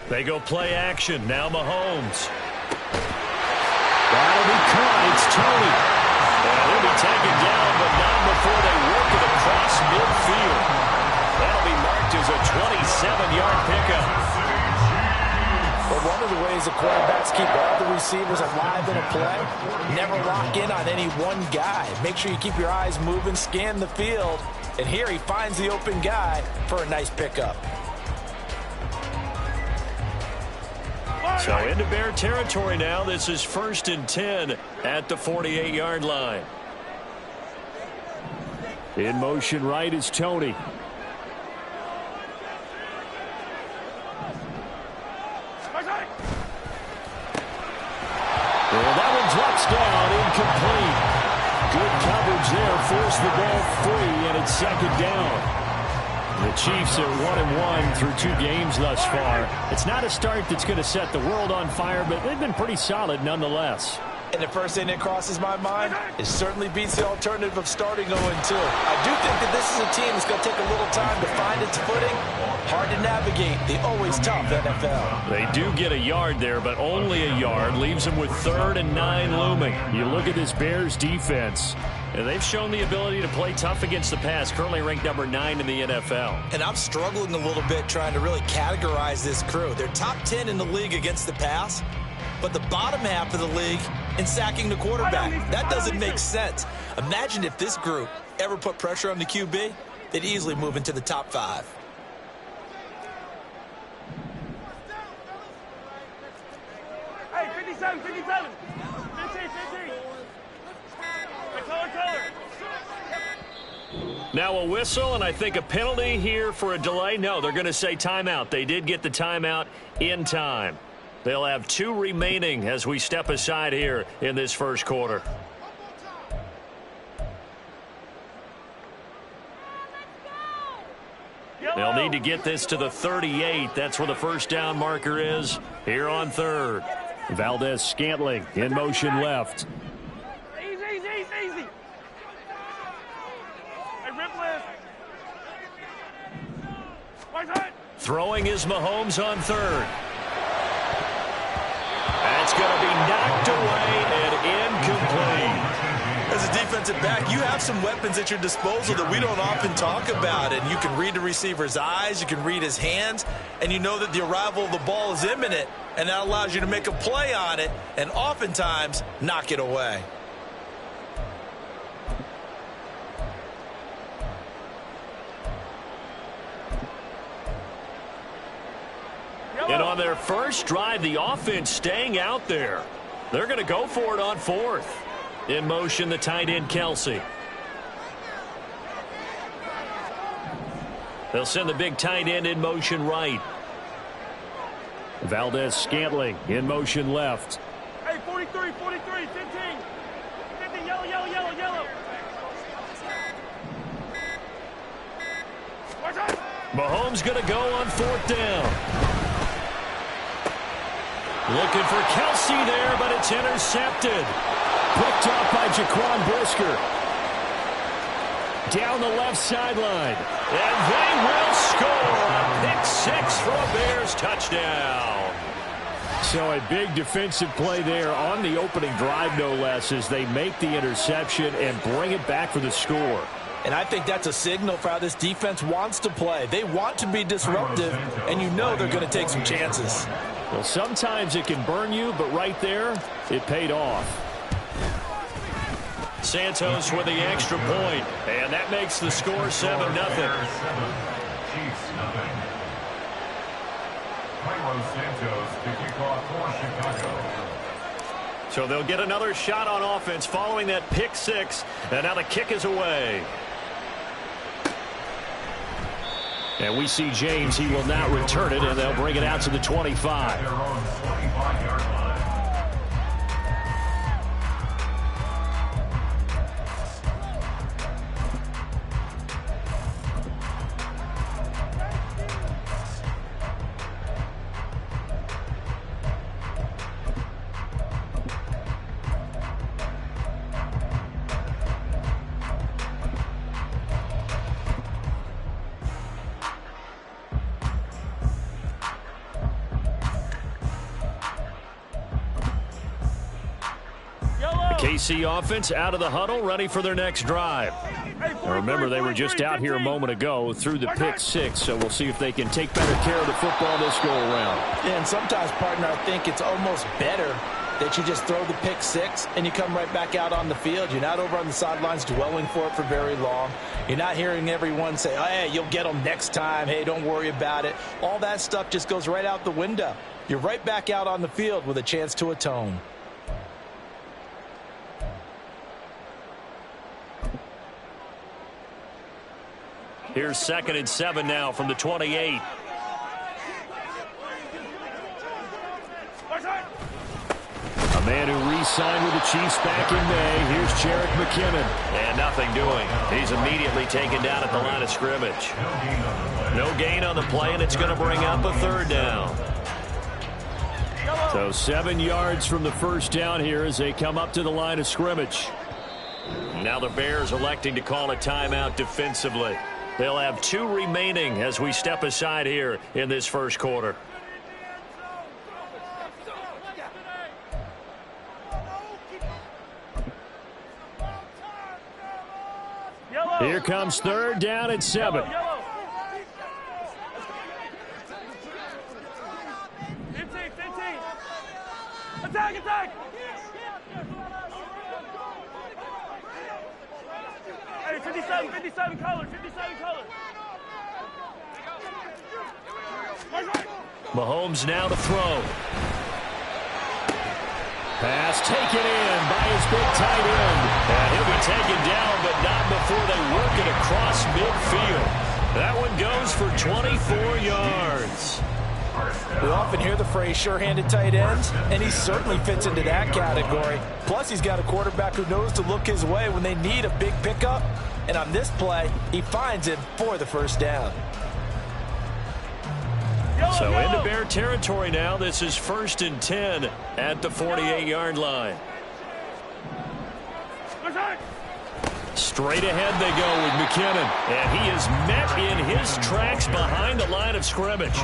They go play action. Now Mahomes. That'll be caught. It's Tony. And he'll be taken down, but not before they work it across midfield. That'll be marked as a 27-yard pickup. Well, one of the ways the quarterbacks keep all the receivers alive in a play, never lock in on any one guy. Make sure you keep your eyes moving, scan the field, and here he finds the open guy for a nice pickup. So into Bear territory now. This is 1st and 10 at the 48-yard line. In motion right is Tony. Well, that one drops down, incomplete. Good coverage there, forced the ball free, and it's 2nd down. The Chiefs are 1-1 through 2 games thus far. It's not a start that's going to set the world on fire, but they've been pretty solid nonetheless. And the first thing that crosses my mind, it certainly beats the alternative of starting 0-2. I do think that this is a team that's going to take a little time to find its footing. Hard to navigate the always tough NFL. They do get a yard there, but only a yard. Leaves them with 3rd and 9 looming. You look at this Bears defense, and they've shown the ability to play tough against the pass, currently ranked number 9 in the NFL. And I'm struggling a little bit trying to really categorize this crew. They're top 10 in the league against the pass, but the bottom half of the league in sacking the quarterback. That doesn't make sense. Imagine if this group ever put pressure on the QB, they'd easily move into the top 5. Hey, 57, 57. 15, 15. Now a whistle, and I think a penalty here for a delay. No, they're going to say timeout. They did get the timeout in time. They'll have 2 remaining as we step aside here in this first quarter. They'll need to get this to the 38. That's where the first down marker is here on 3rd. Valdez-Scantling in motion left. Easy. Hey, rip left. Throwing is Mahomes on 3rd. That's going to be knocked away and incomplete. As a defensive back, you have some weapons at your disposal that we don't often talk about. And you can read the receiver's eyes, you can read his hands, and you know that the arrival of the ball is imminent, and that allows you to make a play on it and oftentimes knock it away. And on their first drive, the offense staying out there. They're going to go for it on 4th. In motion, the tight end, Kelsey. They'll send the big tight end in motion right. Valdez-Scantling in motion left. Hey, 43, 15. 50, yellow. Mahomes going to go on 4th down. Looking for Kelsey there, but it's intercepted. Picked up by Jaquan Brisker. Down the left sideline. And they will score a pick 6 for a Bears touchdown. So a big defensive play there on the opening drive, no less, as they make the interception and bring it back for the score. And I think that's a signal for how this defense wants to play. They want to be disruptive, and you know they're going to take some chances. Well, sometimes it can burn you, but right there, it paid off. Santos with the extra point, and that makes the score 7-0. So they'll get another shot on offense following that pick 6, and now the kick is away. And we see James. He will not return it, and they'll bring it out to the 25. KC offense out of the huddle, ready for their next drive. Now remember, they were just out here a moment ago through the pick six, so we'll see if they can take better care of the football this go-around. Yeah, and sometimes, partner, I think it's almost better that you just throw the pick six and you come right back out on the field. You're not over on the sidelines dwelling for it for very long. You're not hearing everyone say, oh, hey, you'll get them next time. Hey, don't worry about it. All that stuff just goes right out the window. You're right back out on the field with a chance to atone. Here's 2nd and 7 now from the 28. A man who re-signed with the Chiefs back in May. Here's Jerick McKinnon. And nothing doing. He's immediately taken down at the line of scrimmage. No gain on the play, and it's going to bring up a 3rd down. So 7 yards from the first down here as they come up to the line of scrimmage. Now the Bears electing to call a timeout defensively. They'll have 2 remaining as we step aside here in this first quarter. Here comes 3rd down and 7. 15, 15. Attack, attack. Hey, 57 color, 57 color. Mahomes now to throw. Pass taken in by his big tight end. And he'll be taken down, but not before they work it across midfield. That one goes for 24 yards. We often hear the phrase sure-handed tight ends, and he certainly fits into that category. Plus, he's got a quarterback who knows to look his way when they need a big pickup. And on this play, he finds it for the 1st down. So into Bear territory now. This is 1st and 10 at the 48-yard line. Straight ahead they go with McKinnon. And he is met in his tracks behind the line of scrimmage.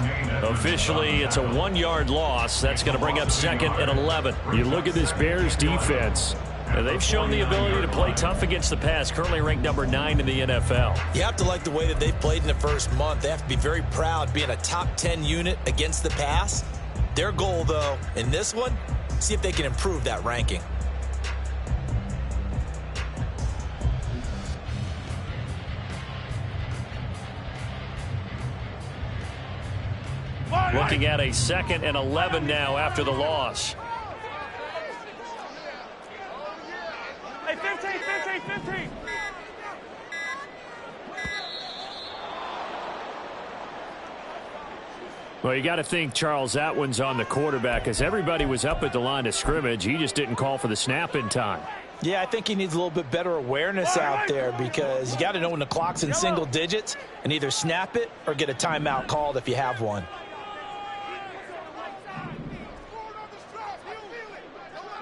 Officially, it's a 1-yard loss. That's going to bring up 2nd and 11. You look at this Bears defense. And they've shown the ability to play tough against the pass, currently ranked number 9 in the NFL. You have to like the way that they've played in the first month. They have to be very proud being a top 10 unit against the pass. Their goal, though, in this one, see if they can improve that ranking. Looking at a 2nd and 11 now after the loss. Hey, 15, 15, 15. Well, you got to think, Charles, that one's on the quarterback, as everybody was up at the line of scrimmage. He just didn't call for the snap in time. Yeah, I think he needs a little bit better awareness out there, because you got to know when the clock's in single digits and either snap it or get a timeout called if you have one.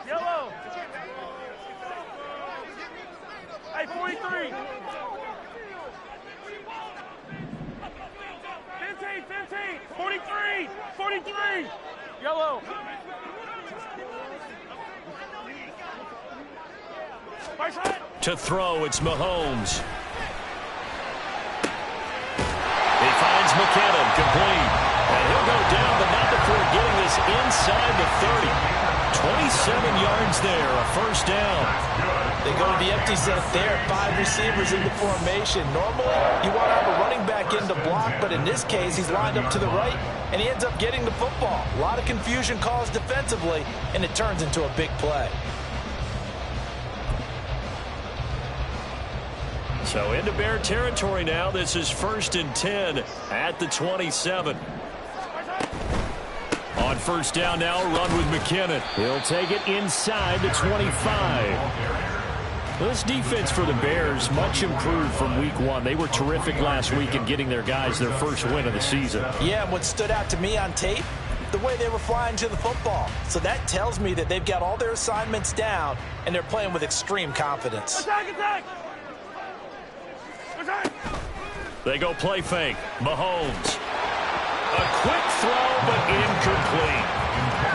Yellow. Hey, 43. 15, 15. 43. 43. Yellow. To throw, it's Mahomes. He finds McKinnon, complete. And he'll go down, but not before getting this inside the 30. 27 yards there, a 1st down. They go to the empty set there, 5 receivers in the formation. Normally, you want to have a running back in to block, but in this case, he's lined up to the right, and he ends up getting the football. A lot of confusion caused defensively, and it turns into a big play. So into Bear territory now. This is 1st and 10 at the 27. On 1st down now, run with McKinnon. He'll take it inside the 25. Well, this defense for the Bears, much improved from week 1. They were terrific last week in getting their guys their first win of the season. Yeah, and what stood out to me on tape, the way they were flying to the football. So that tells me that they've got all their assignments down, and they're playing with extreme confidence. Attack, attack. Attack. They go play fake. Mahomes. A quick throw, but incomplete.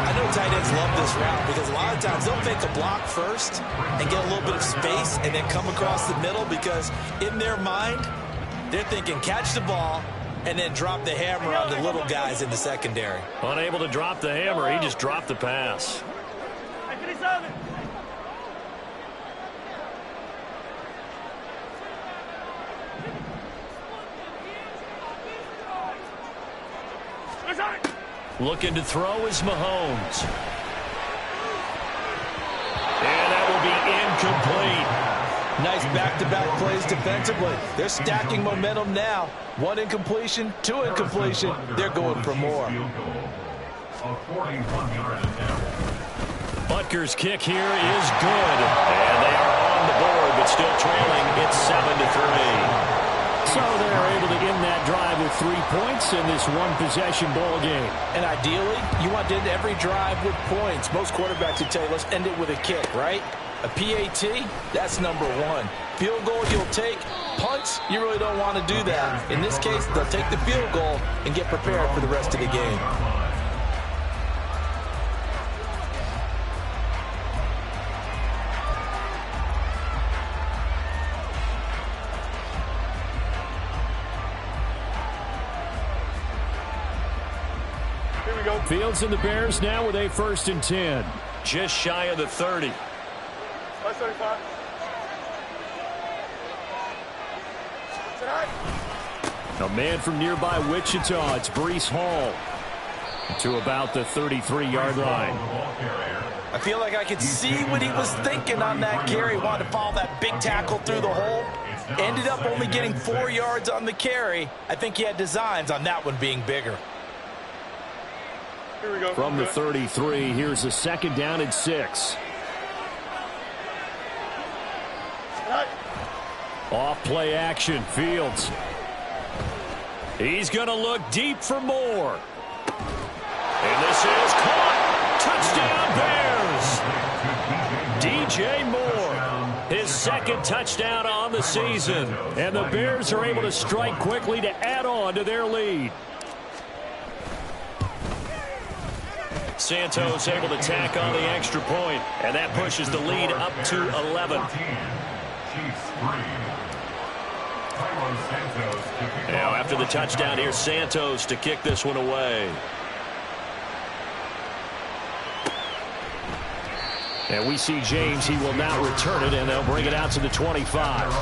I know tight ends love this route because a lot of times they'll fake a block first and get a little bit of space and then come across the middle because in their mind, they're thinking catch the ball and then drop the hammer on the little guys in the secondary. Unable to drop the hammer, he just dropped the pass. Looking to throw is Mahomes. And that will be incomplete. Nice back-to-back plays defensively. They're stacking momentum now. 1 incompletion, 2 incompletion. They're going for more. Butker's kick here is good. And they are on the board, but still trailing. It's 7-3. So they're able to end that drive with 3 points in this one-possession ball game. And ideally, you want to end every drive with points. Most quarterbacks would tell you, let's end it with a kick, right? A PAT, that's number 1. Field goal you'll take. Punts, you really don't want to do that. In this case, they'll take the field goal and get prepared for the rest of the game. Fields and the Bears now with a 1st and 10. Just shy of the 30. A man from nearby Wichita, it's Breece Hall. To about the 33-yard line. I feel like I could see what he was thinking on that carry. Wanted to follow that big tackle through the hole. Ended up only getting 4 yards on the carry. I think he had designs on that one being bigger. From the 33, here's a 2nd down and 6. Off play action, Fields. He's going to look deep for more. And this is caught. Touchdown, Bears. DJ Moore, his 2nd touchdown on the season. And the Bears are able to strike quickly to add on to their lead. Santos able to tack on the extra point, and that pushes the lead up to 11. Now after the touchdown, here's Santos to kick this one away. And we see James, he will now return it, and they'll bring it out to the 25.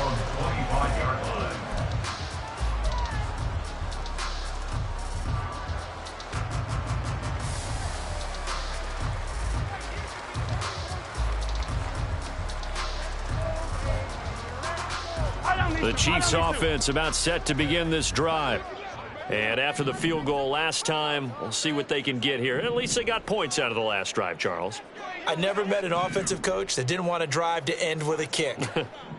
The Chiefs offense about set to begin this drive. And after the field goal last time, we'll see what they can get here. At least they got points out of the last drive, Charles. I never met an offensive coach that didn't want to drive to end with a kick.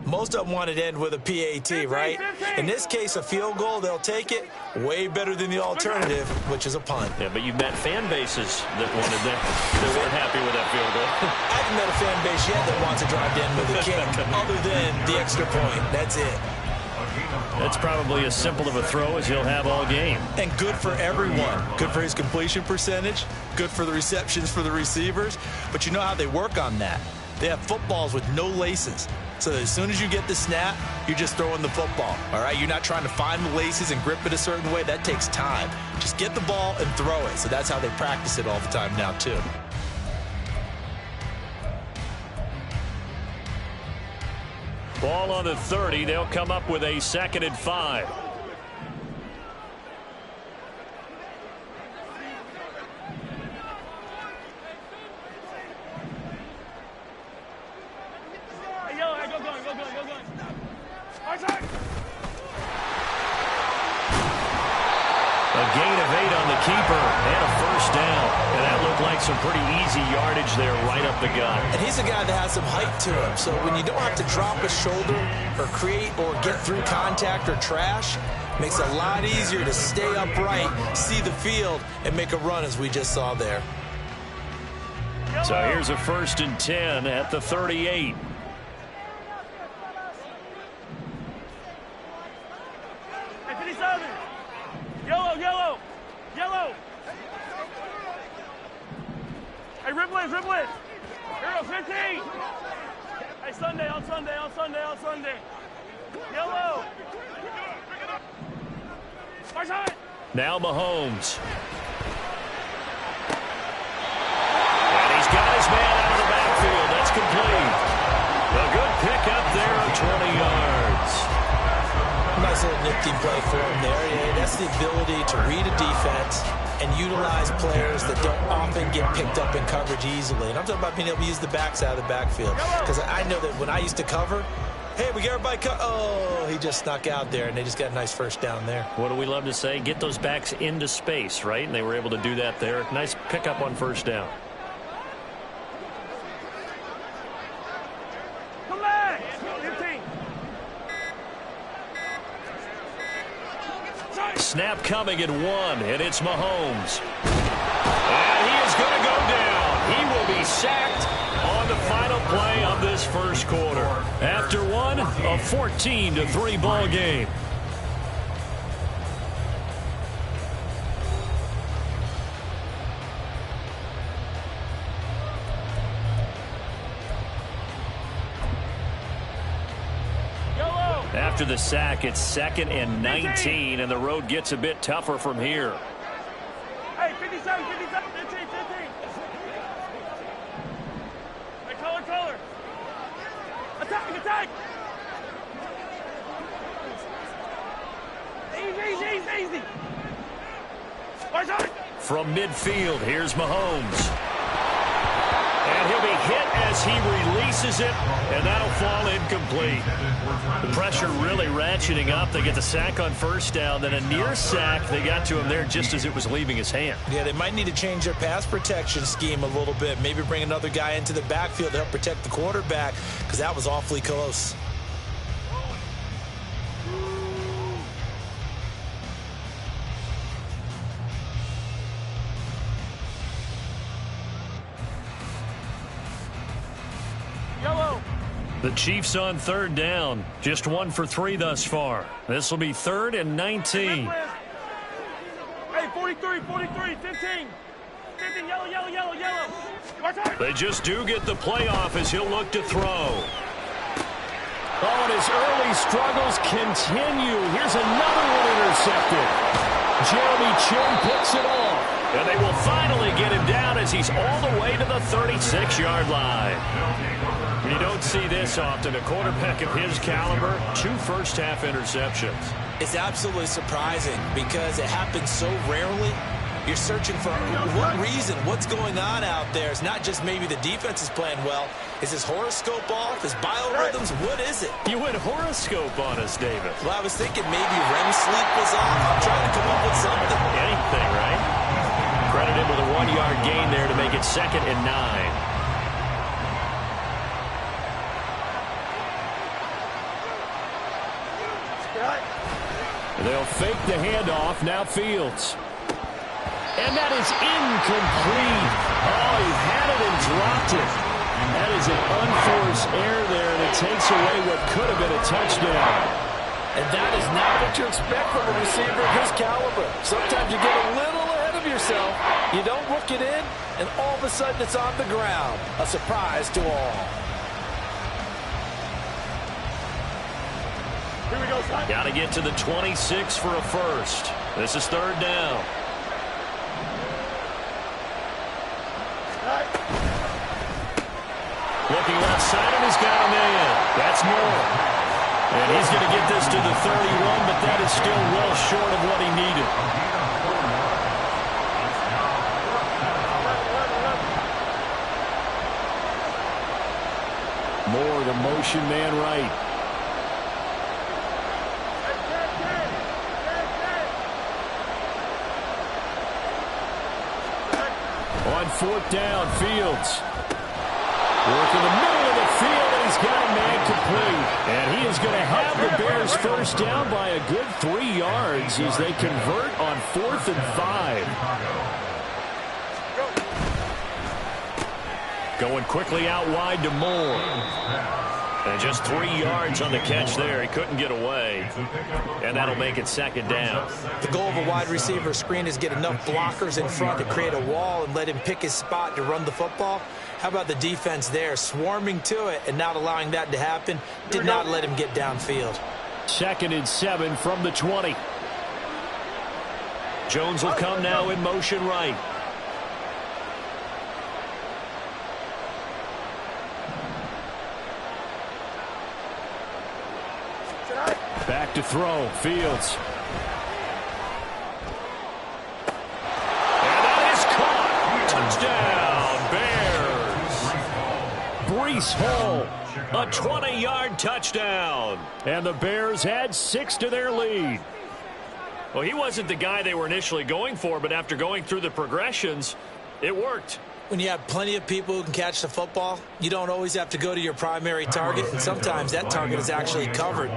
Most of them wanted to end with a PAT, right? In this case, a field goal, they'll take it. Way better than the alternative, which is a punt. Yeah, but you've met fan bases that wanted that, that weren't happy with that field goal. I haven't met a fan base yet that wants to drive to end with a kick, other than the extra point. That's it. That's probably as simple of a throw as he'll have all game. And good for everyone. Good for his completion percentage. Good for the receptions for the receivers. But you know how they work on that. They have footballs with no laces. So that as soon as you get the snap, you're just throwing the football. All right? You're not trying to find the laces and grip it a certain way. That takes time. Just get the ball and throw it. So that's how they practice it all the time now, too. Ball on the 30. They'll come up with a 2nd and 5. A gain of 8 on the keeper and a 1st down. And that looked like some pretty easy yardage there right up the gut. And he's a guy that has some height to him. So when you don't have to drop a shoulder or create or get through contact or trash, makes it a lot easier to stay upright, see the field, and make a run as we just saw there. So here's a 1st and 10 at the 38. Yellow, yellow, yellow. Hey, Riblins. Here goes 15. Hey, Sunday, on Sunday. Yellow. Now Mahomes. And he's got his man out of the backfield. That's complete. A good pickup there of 20 yards. Nice little nifty play for him there. Yeah, that's the ability to read a defense and utilize players that don't often get picked up in coverage easily. And I'm talking about being able to use the backs out of the backfield. Because I know that when I used to cover, hey, we got everybody oh, he just snuck out there, and they just got a nice first down there. What do we love to say? Get those backs into space, right? And they were able to do that there. Nice pickup on first down. Come back. 15. Snap coming at 1, and it's Mahomes. And he is going to go down. He will be sacked on the final play of this first quarter. After one, a 14-3 ball game. After the sack, it's 2nd and 19, and the road gets a bit tougher from here. Hey, 57, 15. Hey, color. Attack. Easy. From midfield, here's Mahomes. And he'll be hit as he releases it, and that'll fall incomplete. The pressure really ratcheting up. They get the sack on first down, then a near sack. They got to him there just as it was leaving his hand. Yeah, they might need to change their pass protection scheme a little bit. Maybe bring another guy into the backfield to help protect the quarterback, because that was awfully close. The Chiefs on 3rd down. Just 1 for 3 thus far. This will be 3rd and 19. Hey, 43, 15. 15, yellow. They just do get the playoff as he'll look to throw. Oh, and his early struggles continue. Here's another one intercepted. Jeremy Chin picks it off. And they will finally get him down as he's all the way to the 36-yard line. You don't see this often. A quarterback of his caliber, 2 first-half interceptions. It's absolutely surprising because it happens so rarely. You're searching for what reason, what's going on out there. It's not just maybe the defense is playing well. Is his horoscope off? His biorhythms? What is it? You went horoscope on us, David. Well, I was thinking maybe REM sleep was off. I'm trying to come up with something. Anything, right? Credited with a 1-yard gain there to make it 2nd and 9. They'll fake the handoff. Now Fields. And that is incomplete. Oh, he had it and dropped it. That is an unforced error there, and it takes away what could have been a touchdown. And that is not what you expect from a receiver of his caliber. Sometimes you get a little ahead of yourself. You don't look it in, and all of a sudden it's on the ground. A surprise to all. Here we go, son. Got to get to the 26 for a first. This is 3rd down. Looking left side, and he's got a man. That's Moore. And he's going to get this to the 31, but that is still well short of what he needed. Moore, the motion man right. On 4th down, Fields. Work in the middle of the field, and he's got a man complete. And he is going to have the Bears first down by a good 3 yards as they convert on 4th and 5. Going quickly out wide to Moore. And just 3 yards on the catch there. He couldn't get away. And that'll make it second down. The goal of a wide receiver screen is get enough blockers in front to create a wall and let him pick his spot to run the football. How about the defense there, swarming to it and not allowing that to happen? Did not let him get downfield. 2nd and 7 from the 20. Jones will come now in motion right. Back to throw. Fields. And that is caught. Touchdown, Bears. Breece Hall, a 20-yard touchdown. And the Bears add 6 to their lead. Well, he wasn't the guy they were initially going for, but after going through the progressions, it worked. When you have plenty of people who can catch the football, you don't always have to go to your primary target, and sometimes that target is actually covered.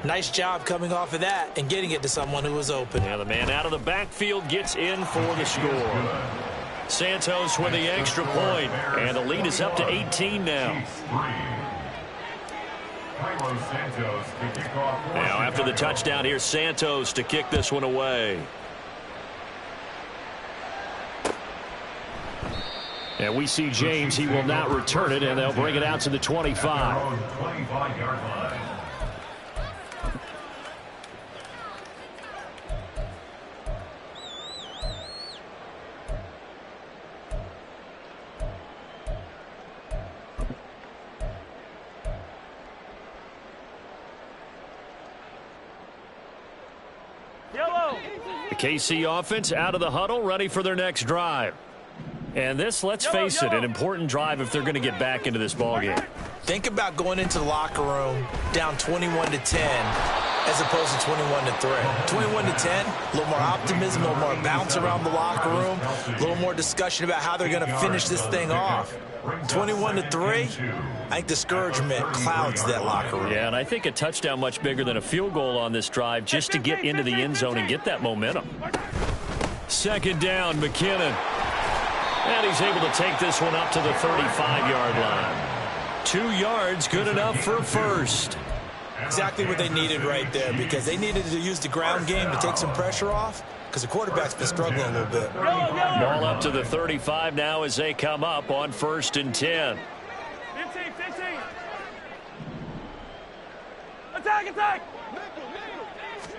Nice job coming off of that and getting it to someone who was open. Yeah, the man out of the backfield gets in for the score. Santos with the extra point, and the lead is up to 18 now. Now after the touchdown, here's Santos to kick this one away. And we see James. He will not return it, and they'll bring it out to the 25. The KC offense out of the huddle, ready for their next drive. And this, let's face it, an important drive if they're going to get back into this ballgame. Think about going into the locker room down 21-10 as opposed to 21-3. 21-10, a little more optimism, a little more bounce around the locker room, a little more discussion about how they're going to finish this thing off. 21-3, I think discouragement clouds that locker room. Yeah, and I think a touchdown much bigger than a field goal on this drive just to get into the end zone and get that momentum. 2nd down, McKinnon. And he's able to take this one up to the 35-yard line. 2 yards, good enough for a first. Exactly what they needed right there, because they needed to use the ground game to take some pressure off, because the quarterback's been struggling a little bit. Ball up to the 35 now as they come up on 1st and 10. 15. Attack.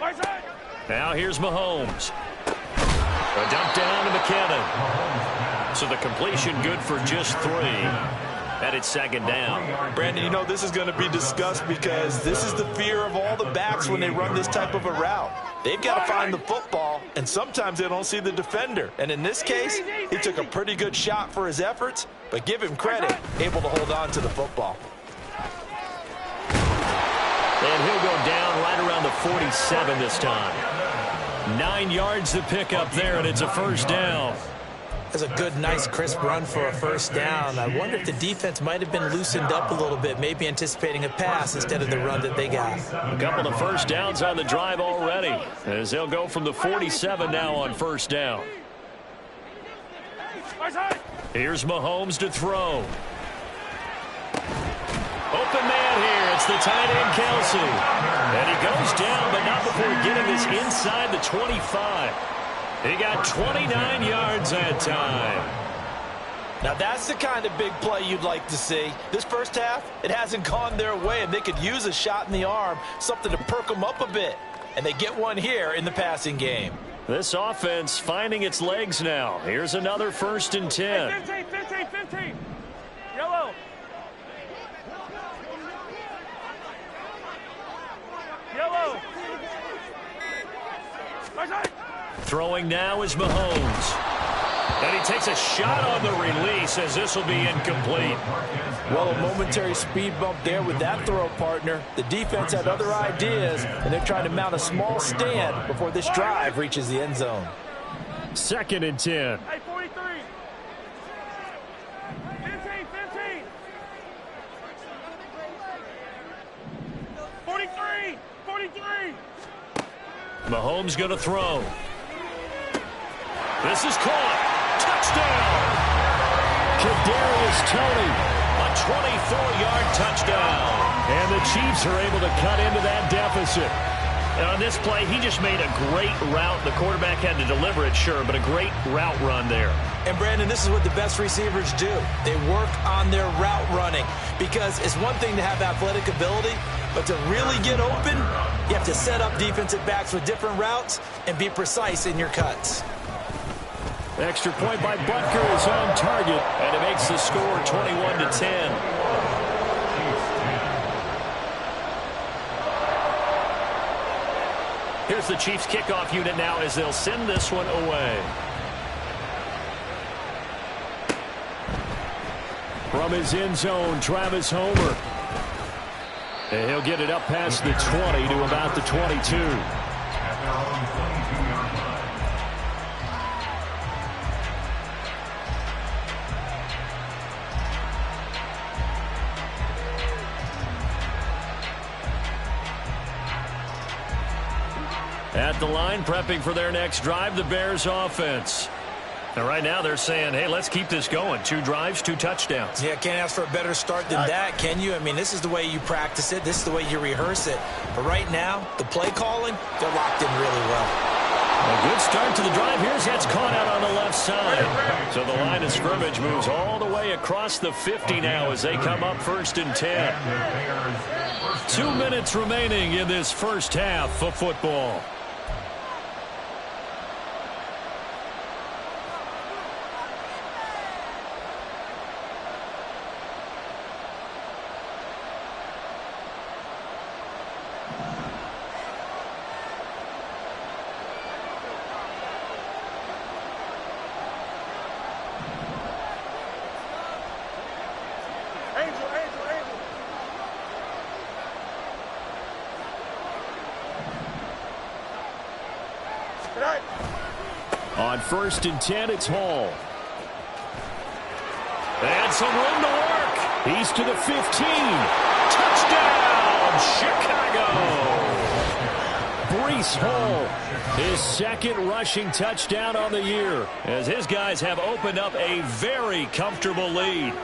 Right side. Now here's Mahomes. A dump down to McKinnon. So the completion good for just 3. And it's 2nd down. Brandon, you know this is going to be discussed because this is the fear of all the backs when they run this type of a route. They've got to find the football, and sometimes they don't see the defender. And in this case, he took a pretty good shot for his efforts, but give him credit, able to hold on to the football. And he'll go down right around the 47 this time. 9 yards to pick up there, and it's a first down. That's a good, nice, crisp run for a first down. I wonder if the defense might have been loosened up a little bit, maybe anticipating a pass instead of the run that they got. A couple of first downs on the drive already, as they'll go from the 47 now on first down. Here's Mahomes to throw. Open man here. It's the tight end, Kelsey. And he goes down, but not before getting this inside the 25. He got 29 yards that time. Now that's the kind of big play you'd like to see. This first half, it hasn't gone their way, and they could use a shot in the arm, something to perk them up a bit. And they get one here in the passing game. This offense finding its legs now. Here's another 1st and 10. 15. Yellow. Right side. Throwing now is Mahomes. And he takes a shot on the release as this will be incomplete. Well, a momentary speed bump there with that throw, partner. The defense had other ideas, and they're trying to mount a small stand before this drive reaches the end zone. 2nd and 10. Hey, 43. 15. 43. Mahomes going to throw. This is caught. Touchdown. Kadarius Toney. A 24-yard touchdown. And the Chiefs are able to cut into that deficit. And on this play, he just made a great route. The quarterback had to deliver it, sure, but a great route run there. And, Brandon, this is what the best receivers do. They work on their route running because it's one thing to have athletic ability, but to really get open, you have to set up defensive backs with different routes and be precise in your cuts. Extra point by Butker is on target, and it makes the score 21-10. Here's the Chiefs kickoff unit now as they'll send this one away. From his end zone, Travis Homer. And he'll get it up past the 20 to about the 22. At the line, prepping for their next drive, the Bears offense. And right now they're saying, hey, let's keep this going. 2 drives, 2 touchdowns. Yeah, can't ask for a better start than that, can you? I mean, this is the way you practice it. This is the way you rehearse it. But right now, the play calling, they're locked in really well. A good start to the drive. Here's that's caught out on the left side. So the line of scrimmage moves all the way across the 50 now as they come up 1st and 10. 2 minutes remaining in this first half of football. On 1st and 10, it's Hall. And some room to work. He's to the 15. Touchdown, Chicago. Breece Hall, his 2nd rushing touchdown on the year, as his guys have opened up a very comfortable lead.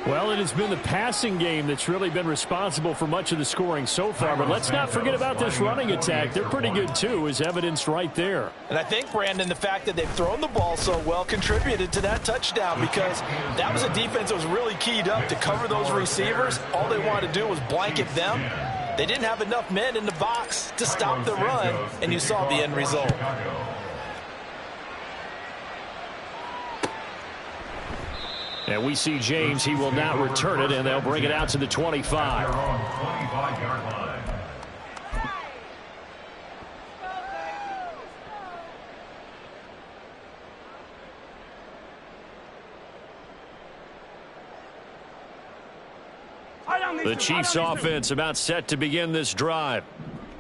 Well, it has been the passing game that's really been responsible for much of the scoring so far. But let's not forget about this running attack. They're pretty good, too, as evidenced right there. And I think, Brandon, the fact that they've thrown the ball so well contributed to that touchdown because that was a defense that was really keyed up to cover those receivers. All they wanted to do was blanket them. They didn't have enough men in the box to stop the run, and you saw the end result. And we see James. He will not return it, and they'll bring it out to the 25. The Chiefs offense about set to begin this drive.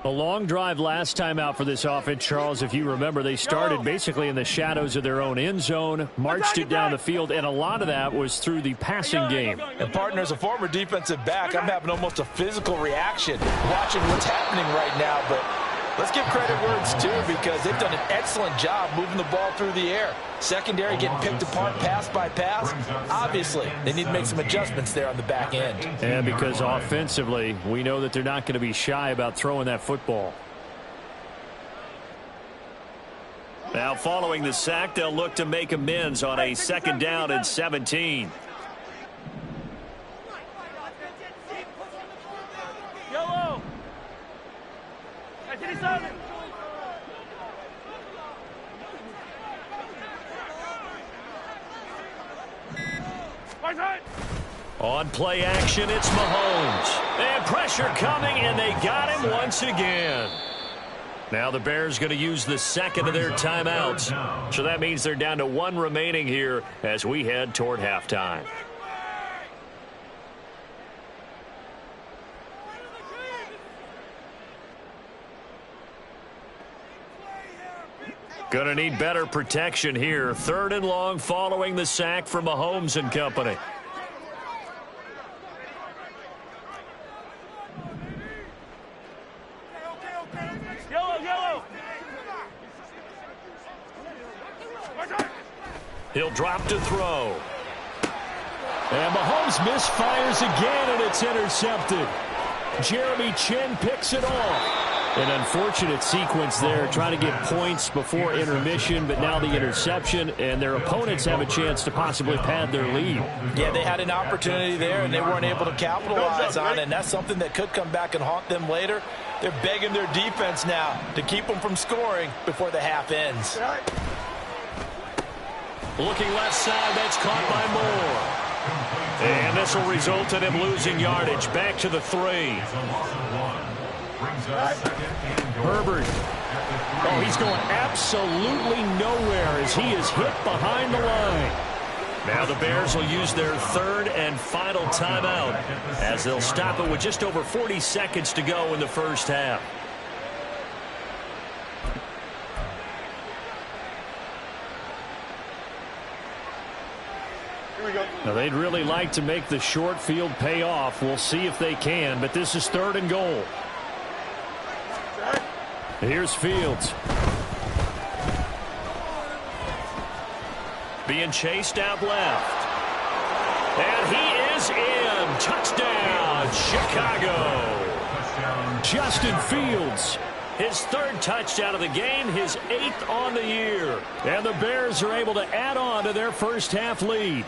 A long drive last time out for this offense, Charles. If you remember, they started basically in the shadows of their own end zone, marched it down the field, and a lot of that was through the passing game. And, partner, as a former defensive back, I'm having almost a physical reaction watching what's happening right now. But let's give credit where it's due because they've done an excellent job moving the ball through the air. Secondary getting picked apart pass by pass. Obviously, they need to make some adjustments there on the back end. And because offensively, we know that they're not going to be shy about throwing that football. Now, following the sack, they'll look to make amends on a 2nd down and 17. Yellow. 57. On play action, it's Mahomes. And pressure coming, and they got him once again. Now the Bears going to use the 2nd of their timeouts. So that means they're down to 1 remaining here as we head toward halftime. Going to need better protection here. 3rd and long following the sack from Mahomes and company. Yellow. He'll drop to throw. And Mahomes misfires again, and it's intercepted. Jeremy Chin picks it off. An unfortunate sequence there, trying to get points before intermission, but now the interception, and their opponents have a chance to possibly pad their lead. Yeah, they had an opportunity there, and they weren't able to capitalize on it, and that's something that could come back and haunt them later. They're begging their defense now to keep them from scoring before the half ends. Looking left side, that's caught by Moore. And this will result in him losing yardage. Back to the 3. Herbert. Oh, he's going absolutely nowhere as he is hit behind the line. Now the Bears will use their 3rd and final timeout as they'll stop it with just over 40 seconds to go in the first half. Now they'd really like to make the short field pay off. We'll see if they can, but this is 3rd and goal. Here's Fields. Being chased out left. And he is in. Touchdown, Chicago. Justin Fields, his 3rd touchdown of the game, his 8th on the year. And the Bears are able to add on to their first half lead.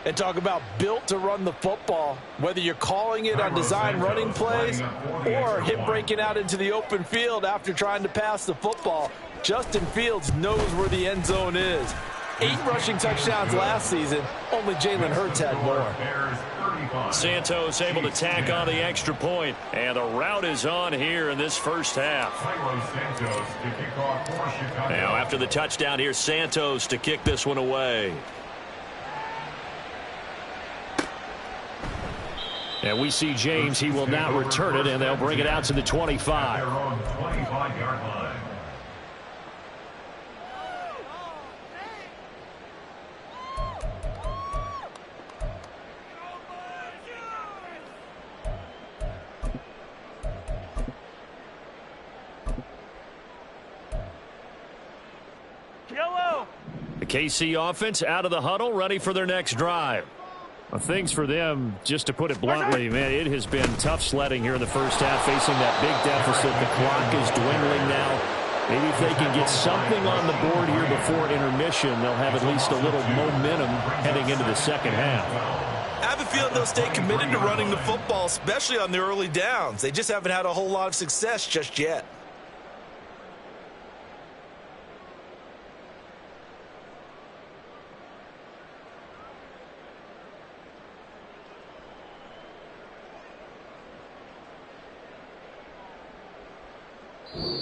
And talk about built to run the football. Whether you're calling it on design running plays or him breaking out into the open field after trying to pass the football, Justin Fields knows where the end zone is. 8 rushing touchdowns last season. Only Jalen Hurts had more. Santos able to tack on the extra point. And the route is on here in this first half. Now after the touchdown, here's Santos to kick this one away. And we see James. He will not return it, and they'll bring it out to the 25. The KC offense out of the huddle, ready for their next drive. Well, things for them, just to put it bluntly, man, it has been tough sledding here in the first half, facing that big deficit. The clock is dwindling now. Maybe if they can get something on the board here before intermission, they'll have at least a little momentum heading into the second half. I have a feeling they'll stay committed to running the football, especially on the early downs. They just haven't had a whole lot of success just yet.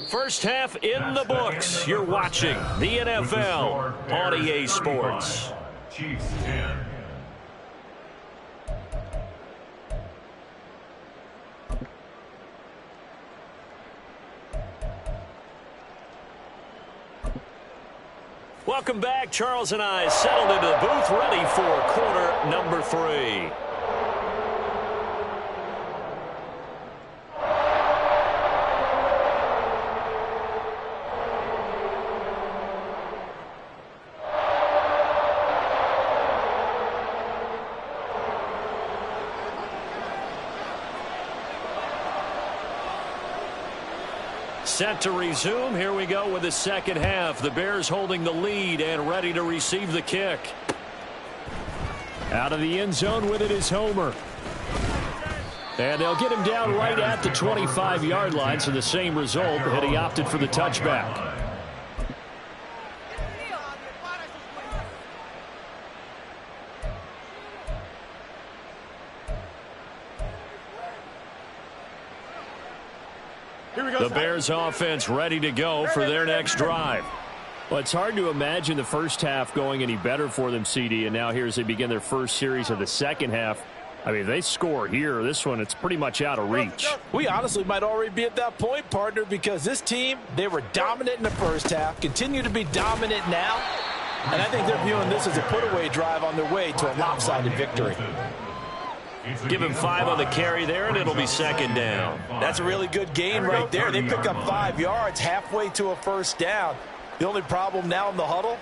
First half in the books. You're watching the NFL on EA Sports. Chiefs 10. Welcome back. Charles and I settled into the booth, ready for quarter number 3. Set to resume. Here we go with the second half. The Bears holding the lead and ready to receive the kick. Out of the end zone with it is Homer. And they'll get him down right at the 25-yard line, so the same result, but he opted for the touchback. The Bears offense ready to go for their next drive. Well, it's hard to imagine the first half going any better for them, CD, and now here as they begin their first series of the second half. I mean, if they score here, this one, it's pretty much out of reach. We honestly might already be at that point, partner, because this team, they were dominant in the first half, continue to be dominant now, and I think they're viewing this as a put-away drive on their way to a lopsided victory. Give him 5 on the carry there, and it'll be second down. That's a really good gain right there. They pick up 5 yards halfway to a first down. The only problem now in the huddle,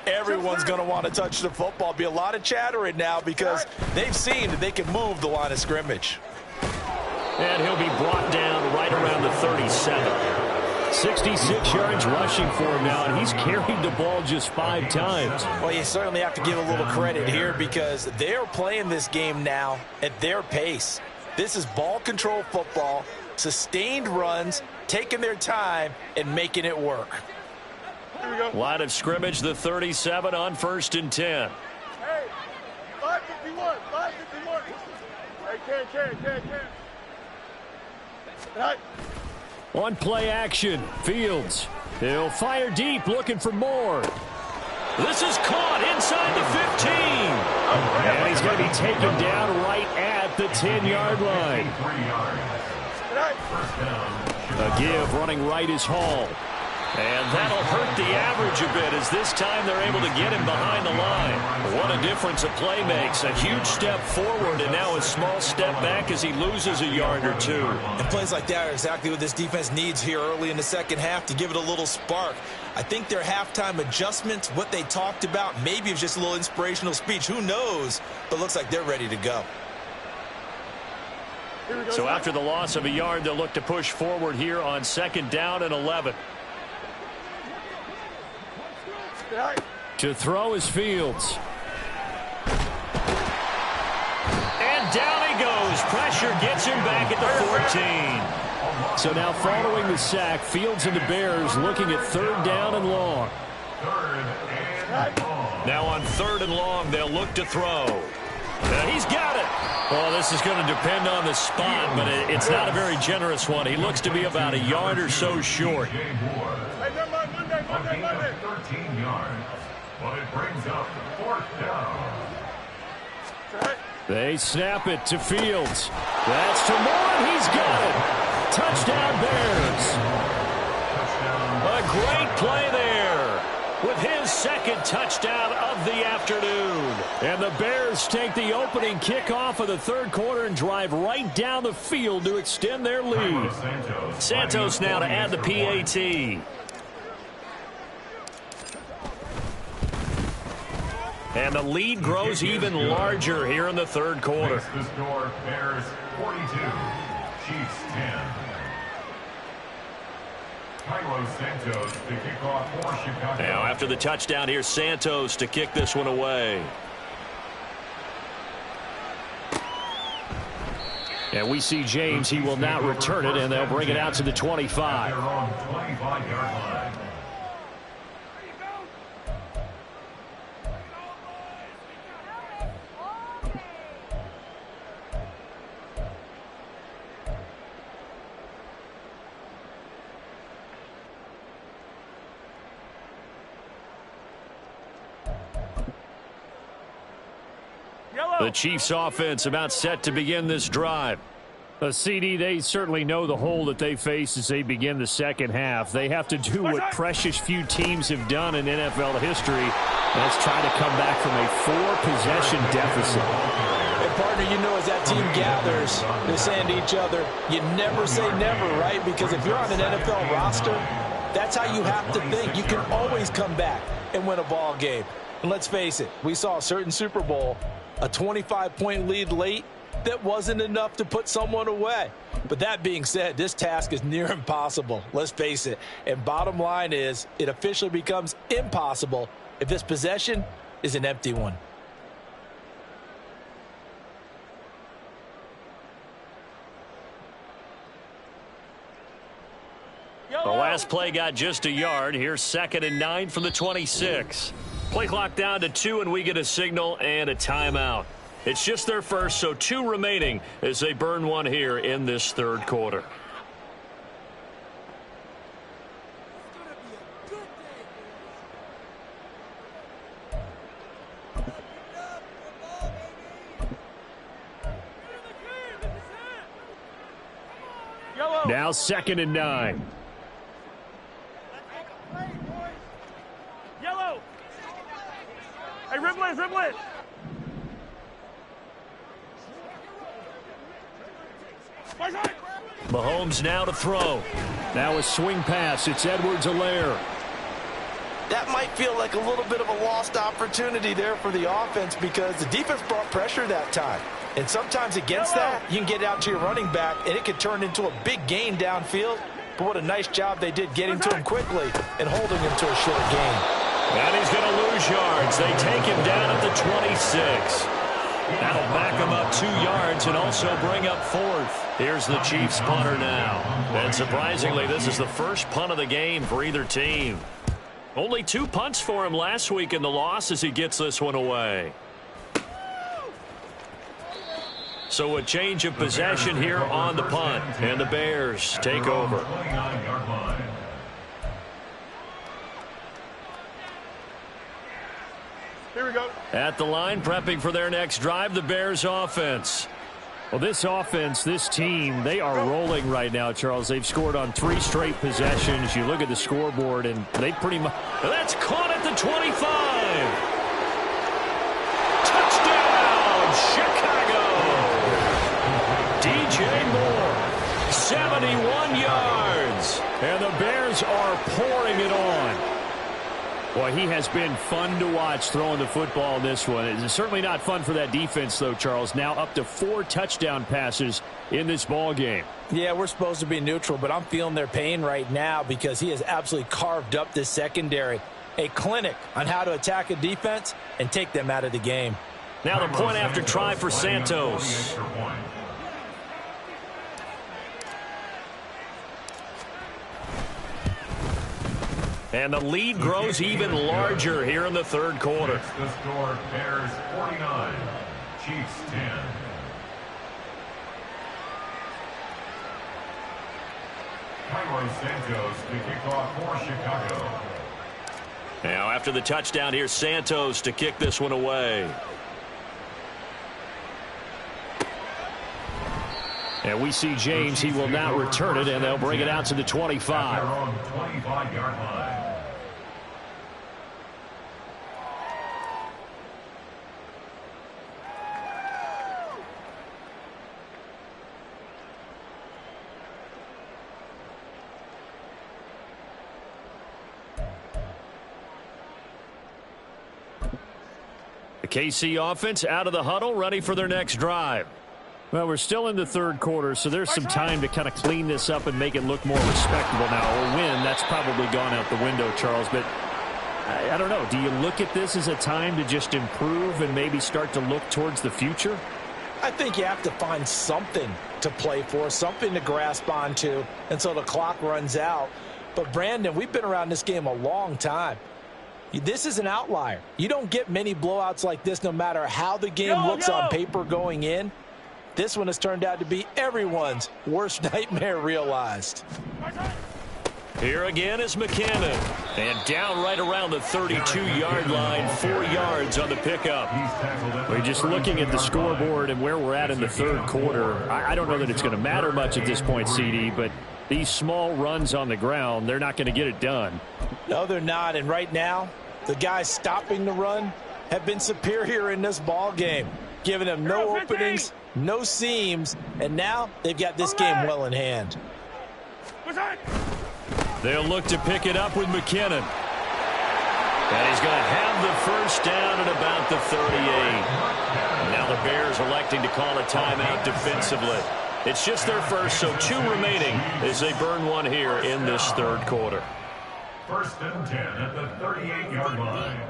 everyone's going to want to touch the football. Be a lot of chattering now because they've seen that they can move the line of scrimmage. And he'll be brought down right around the 37. 66 yards rushing for him now, and he's carried the ball just 5 times. Well, you certainly have to give a little credit here because they're playing this game now at their pace. This is ball control football, sustained runs, taking their time, and making it work. Line of scrimmage, the 37 on 1st and 10. Hey, 551, 551. Hey, can. Right. On play action, Fields. He'll fire deep, looking for more. This is caught inside the 15. And he's going to be taken down right at the 10-yard line. A give running right is Hall. And that'll hurt the average a bit as this time they're able to get him behind the line. What a difference a play makes. A huge step forward and now a small step back as he loses a yard or two. And plays like that are exactly what this defense needs here early in the second half to give it a little spark. I think their halftime adjustments, what they talked about, maybe it was just a little inspirational speech. Who knows? But looks like they're ready to go. So after the loss of a yard, they'll look to push forward here on 2nd down and 11. To throw is Fields. And down he goes. Pressure gets him back at the 14. So now following the sack, Fields and the Bears looking at 3rd down and long. Now on 3rd and long, they'll look to throw. He's got it. Well, this is going to depend on the spot, but it's not a very generous one. He looks to be about a yard or so short. Monday. 13 yards, but it brings up 4th down. They snap it to Fields. That's to Moore. He's got it. Touchdown, Bears. A great play there with his 2nd touchdown of the afternoon. And the Bears take the opening kickoff of the 3rd quarter and drive right down the field to extend their lead. Santos now to add the PAT. And the lead grows even larger here in the 3rd quarter. The score, Bears 42, Chiefs 10. Carlos Santos to kick off for Chicago. Now after the touchdown, here's Santos to kick this one away. And we see James. He will not return it, and they'll bring it out to the 25. They're on 25-yard line. The Chiefs offense about set to begin this drive. CD, they certainly know the hole that they face as they begin the second half. They have to do what precious few teams have done in NFL history. That's try to come back from a 4-possession deficit. And partner, you know, as that team gathers, they're saying to each other, you never say never, right? Because if you're on an NFL roster, that's how you have to think. You can always come back and win a ball game. And let's face it, we saw a certain Super Bowl, a 25-point lead late, that wasn't enough to put someone away. But that being said, this task is near impossible. Let's face it. And bottom line is, it officially becomes impossible if this possession is an empty one. The last play got just a yard. Here's 2nd and 9 from the 26. Play clock down to 2, and we get a signal and a timeout. It's just their first, so 2 remaining as they burn one here in this 3rd quarter. Now 2nd and 9. Yellow. Hey, Riblet. Mahomes now to throw. Now a swing pass. It's Edwards-Helaire. That might feel like a little bit of a lost opportunity there for the offense because the defense brought pressure that time. And sometimes against that, you can get out to your running back, and it could turn into a big gain downfield. But what a nice job they did getting to him quickly and holding him to a short gain. And he's going to lose yards. They take him down at the 26. That'll back him up 2 yards and also bring up 4th. Here's the Chiefs punter now. And surprisingly, this is the first punt of the game for either team. Only 2 punts for him last week in the loss as he gets this one away. So a change of possession here on the punt. And the Bears take over. Here we go. At the line, prepping for their next drive, the Bears offense. Well, this offense, this team, they are rolling right now, Charles. They've scored on 3 straight possessions. You look at the scoreboard, and they pretty much... That's caught at the 25. Touchdown, Chicago. DJ Moore, 71 yards. And the Bears are pouring it on. Boy, he has been fun to watch throwing the football in this one. It's certainly not fun for that defense, though, Charles. Now up to 4 touchdown passes in this ball game. Yeah, we're supposed to be neutral, but I'm feeling their pain right now because he has absolutely carved up this secondary. A clinic on how to attack a defense and take them out of the game. Now the point after try for Santos. And the lead grows even larger here in the third quarter. The score, Bears 49, Chiefs 10. Cairo Santos to kick off for Chicago. Now after the touchdown, here's Santos to kick this one away. And we see James. He will not return it, and they'll bring it out to the 25. 25-yard line. The KC offense out of the huddle, ready for their next drive. Well, we're still in the third quarter, so there's some time to kind of clean this up and make it look more respectable now. A win, that's probably gone out the window, Charles. But I don't know. Do you look at this as a time to just improve and maybe start to look towards the future? I think you have to find something to play for, something to grasp onto until the clock runs out. But, Brandon, we've been around this game a long time. This is an outlier. You don't get many blowouts like this no matter how the game looks on paper going in. This one has turned out to be everyone's worst nightmare realized. Here again is McKinnon. And down right around the 32-yard line, 4 yards on the pickup. We're just looking at the scoreboard and where we're at in the third quarter. I don't know that it's going to matter much at this point, CD, but these small runs on the ground, they're not going to get it done. No, they're not. And right now, the guys stopping the run have been superior in this ball game, giving them no openings, no seams, and now they've got this game well in hand. They'll look to pick it up with McKinnon. And he's going to have the first down at about the 38. Now the Bears electing to call a timeout defensively. It's just their first, so 2 remaining as they burn one here in this third quarter. First and 10 at the 38-yard line.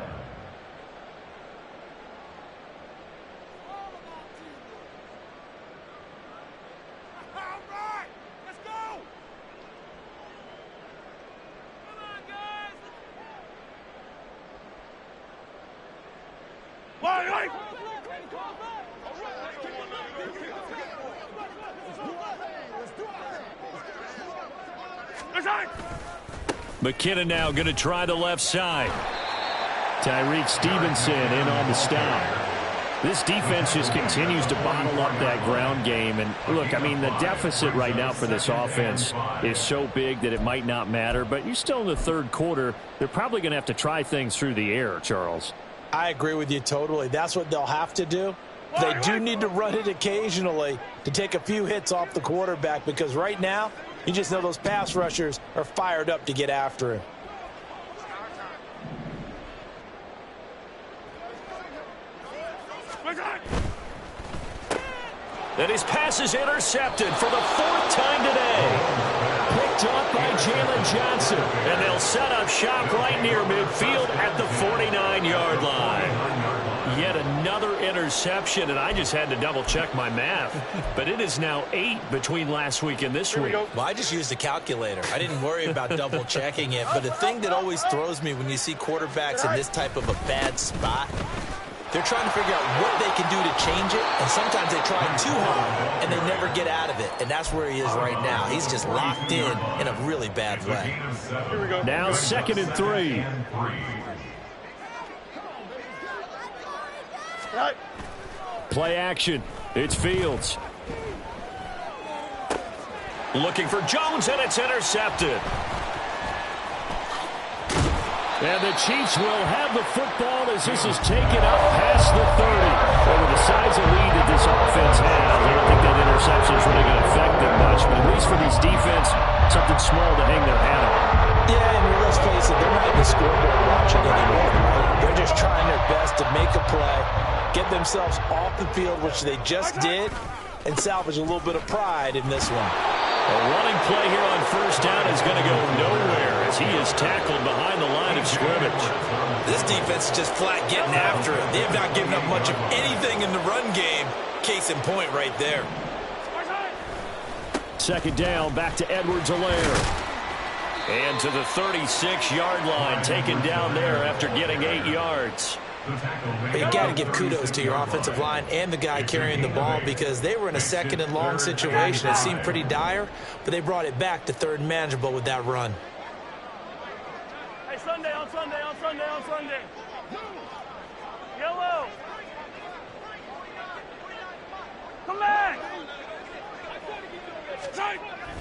McKinnon now going to try the left side. Tyreek Stevenson in on the stop. This defense just continues to bottle up that ground game. And look, I mean, the deficit right now for this offense is so big that it might not matter. But you're still in the third quarter. They're probably going to have to try things through the air, Charles. I agree with you totally. That's what they'll have to do. They do need to run it occasionally to take a few hits off the quarterback, because right now, you just know those pass rushers are fired up to get after him. And his pass is intercepted for the 4th time today. Picked up by Jalen Johnson. And they'll set up shop right near midfield at the 49-yard line. Yet another interception, and I just had to double-check my math. But it is now 8 between last week and this week. Well, I just used a calculator. I didn't worry about double-checking it. But the thing that always throws me when you see quarterbacks in this type of a bad spot, they're trying to figure out what they can do to change it, and sometimes they try too hard, and they never get out of it. And that's where he is right now. He's just locked in a really bad way. Now 2nd and 3. Play action. It's Fields. Looking for Jones, and it's intercepted. And the Chiefs will have the football as this is taken up past the 30. Well, with the size of lead that this offense has, I don't think that interception is really going to affect them much. But at least for these defense, something small to hang their hat on. Yeah, and let's face it, they're not even scoreboard watching anymore, right? They're just trying their best to make a play, get themselves off the field, which they just did, and salvage a little bit of pride in this one. A running play here on 1st down is going to go nowhere as he is tackled behind the line of scrimmage. This defense is just flat getting after it. They have not given up much of anything in the run game. Case in point right there. 2nd down, back to Edwards-Helaire. And to the 36-yard line, taken down there after getting 8 yards. You got to give kudos to your offensive line and the guy carrying the ball because they were in a 2nd and long situation. It seemed pretty dire, but they brought it back to 3rd and manageable with that run. Hey, Sunday, on Sunday, on Sunday, on Sunday. Yellow. Come back.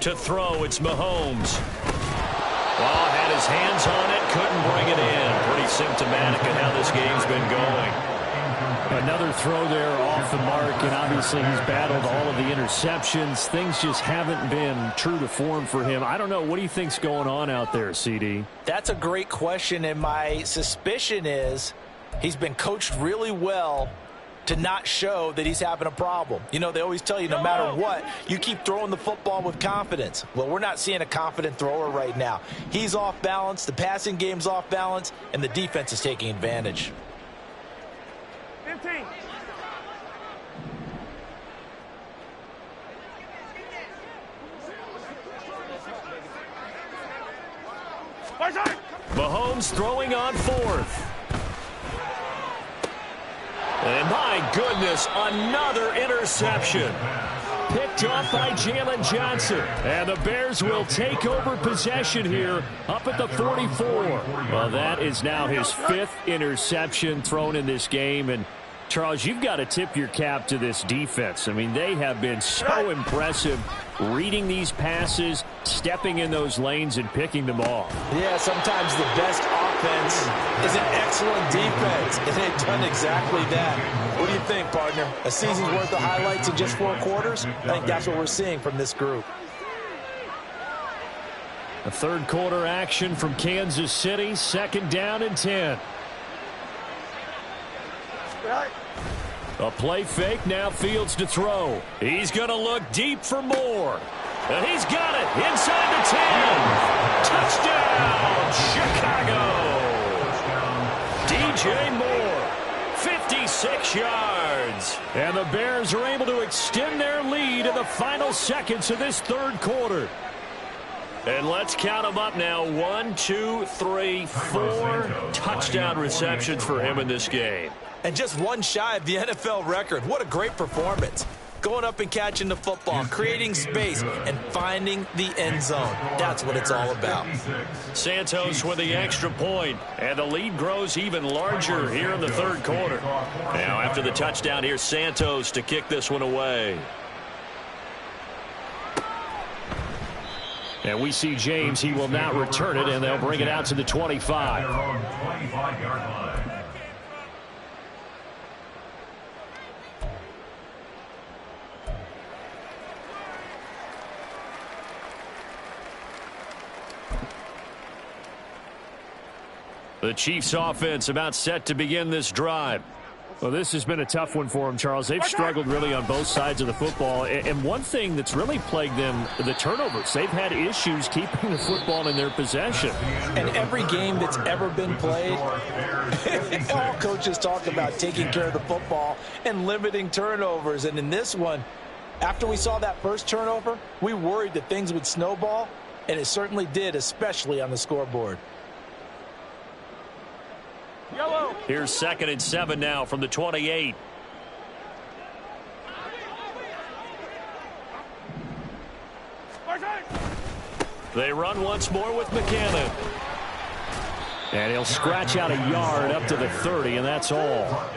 To throw, it's Mahomes. Well, had his hands on it, couldn't bring it in. Pretty symptomatic of how this game's been going. Another throw there off the mark, and obviously he's battled all of the interceptions. Things just haven't been true to form for him. I don't know. What do you think's going on out there, CD? That's a great question, and my suspicion is he's been coached really well to not show that he's having a problem. You know, they always tell you no matter what, you keep throwing the football with confidence. Well, we're not seeing a confident thrower right now. He's off balance, the passing game's off balance, and the defense is taking advantage. 15. Mahomes throwing on 4th. And my goodness, another interception. Picked off by Jalen Johnson. And the Bears will take over possession here up at the 44. Well, that is now his 5th interception thrown in this game. And Charles, you've got to tip your cap to this defense. I mean, they have been so impressive reading these passes, stepping in those lanes, and picking them off. Yeah, sometimes the best offense is an excellent defense, and they've done exactly that. What do you think, partner? A season's worth of highlights in just 4 quarters? I think that's what we're seeing from this group. A 3rd quarter action from Kansas City, 2nd down and 10. A play fake, now Fields to throw. He's going to look deep for more. And he's got it inside the 10. Touchdown, Chicago. DJ Moore, 56 yards. And the Bears are able to extend their lead in the final seconds of this 3rd quarter. And let's count them up now. 1, 2, 3, 4 touchdown receptions for him in this game. And just one shy of the NFL record. What a great performance. Going up and catching the football, creating space, and finding the end zone. That's what it's all about. Santos with the extra point, and the lead grows even larger here in the 3rd quarter. Now after the touchdown, here's Santos to kick this one away. And we see James. He will not return it, and they'll bring it out to the 25. The Chiefs offense about set to begin this drive. Well, this has been a tough one for them, Charles. They've struggled really on both sides of the football. And one thing that's really plagued them, the turnovers. They've had issues keeping the football in their possession. And every game that's ever been played, all coaches talk about taking care of the football and limiting turnovers. And in this one, after we saw that first turnover, we worried that things would snowball, and it certainly did, especially on the scoreboard. Yellow. Here's 2nd and 7 now from the 28. They run once more with McCannon. And he'll scratch out a yard up to the 30, and that's all.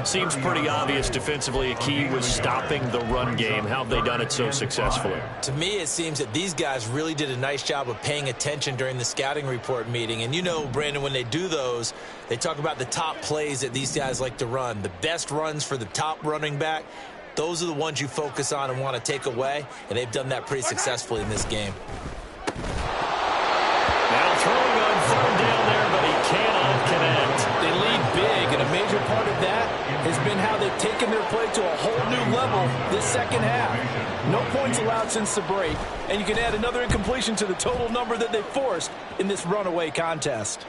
Seems pretty obvious defensively a key was stopping the run game. How have they done it so successfully? To me, it seems that these guys really did a nice job of paying attention during the scouting report meeting. And you know, Brandon, when they do those, they talk about the top plays that these guys like to run. The best runs for the top running back, those are the ones you focus on and want to take away. And they've done that pretty successfully in this game. Now throwing on 3rd down there, but he cannot connect. They lead big, and a major part of that has been how they've taken their play to a whole new level this second half. No points allowed since the break, and you can add another incompletion to the total number that they forced in this runaway contest.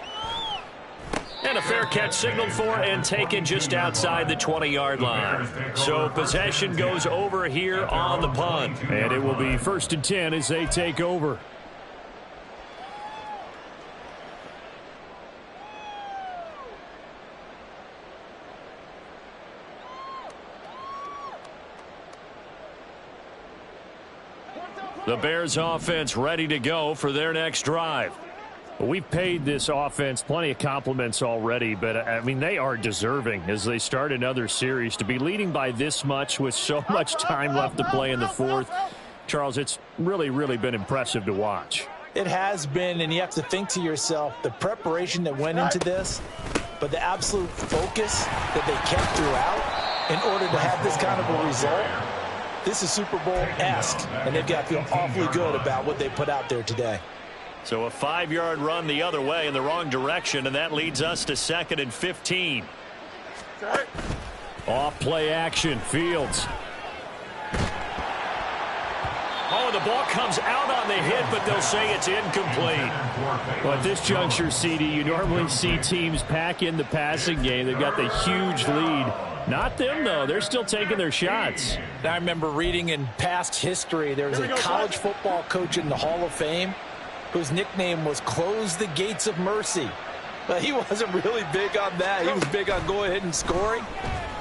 And a fair catch signaled for and taken just outside the 20-yard line. So possession goes over here on the punt. And it will be 1st and 10 as they take over. The Bears offense ready to go for their next drive. We've paid this offense plenty of compliments already, but, I mean, they are deserving as they start another series. To be leading by this much with so much time left to play in the 4th, Charles, it's really, really been impressive to watch. It has been, and you have to think to yourself, the preparation that went into this, but the absolute focus that they kept throughout in order to have this kind of a result. This is Super Bowl-esque, and they've got to feel awfully good about what they put out there today. So a 5-yard run the other way in the wrong direction, and that leads us to 2nd and 15. Off play action, Fields. Oh, the ball comes out on the hit, but they'll say it's incomplete. Well, at this juncture, CD, you normally see teams pack in the passing game. They've got the huge lead. Not them, though. They're still taking their shots. I remember reading in past history, there was a college football coach in the Hall of Fame whose nickname was Close the Gates of Mercy. But he wasn't really big on that. He was big on go ahead and scoring.